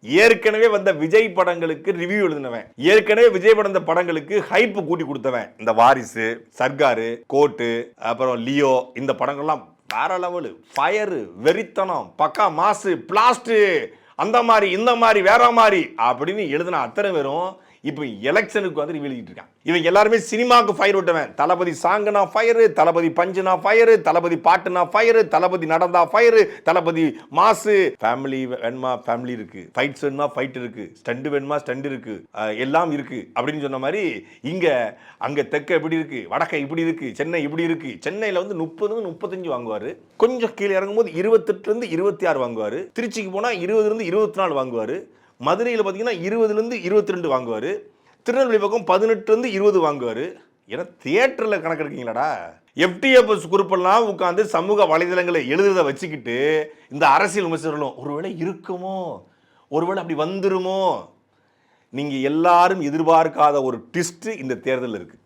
ஏற்கனவே வந்த விஜய் படங்களுக்கு ரிவ்யூ எழுதினவன், ஏற்கனவே விஜய் பட படங்களுக்கு ஹைப் கூட்டி கொடுத்தவன். இந்த வாரிசு, சர்காரு, கோட்டு, அப்புறம் லியோ, இந்த படங்கள்லாம் வேற லெவலு, ஃபயரு, வெறித்தனம், பக்கா மாசு, பிளாஸ்ட், அந்த மாதிரி இந்த மாதிரி வேற மாதிரி அப்படின்னு எழுதின அத்தனை பேரும் இப்போ எலெக்ஷனுக்கு வந்து ரிவீல் இருக்கான். இவங்க எல்லாருமே சினிமாவுக்கு ஃபயர் விட்டவன். தளபதி சாங்குனா ஃபயரு, தளபதி பஞ்சுனா ஃபயரு, தளபதி பாட்டுனா ஃபயரு, தளபதி நடந்தா ஃபயரு, தளபதி மாசு. ஃபேமிலி வேணுமா ஃபேமிலி இருக்கு, ஃபைட்ஸ் வேணுமா ஃபைட் இருக்கு, ஸ்டண்ட் வேணுமா ஸ்டண்ட் இருக்கு, எல்லாம் இருக்கு அப்படின்னு சொன்ன மாதிரி இங்க அங்க தெற்க எப்படி இருக்கு, வடக்க இப்படி இருக்கு, சென்னை இப்படி இருக்கு. சென்னையில வந்து 30-35 வாங்குவாரு, கொஞ்சம் கீழே இறங்கும்போது 28-26 வாங்குவாரு, திருச்சிக்கு போனா 20-24 வாங்குவாரு, மதுரையில் பார்த்தீங்கன்னா 20-22 வாங்குவார், திருநெல்வேலி பக்கம் 18-20 வாங்குவார். ஏன்னா தியேட்டரில் கணக்கு எடுக்கீங்களாடா. எஃப்டிஎஃப்எஸ் குரூப்பெல்லாம் உட்காந்து சமூக வலைதளங்களை எழுதுறதை வச்சுக்கிட்டு இந்த அரசியல் விமர்சனம் ஒருவேளை இருக்குமோ, ஒருவேளை அப்படி வந்துருமோ, நீங்கள் எல்லாரும் எதிர்பார்க்காத ஒரு ட்விஸ்ட் இந்த தேர்தல் இருக்கு.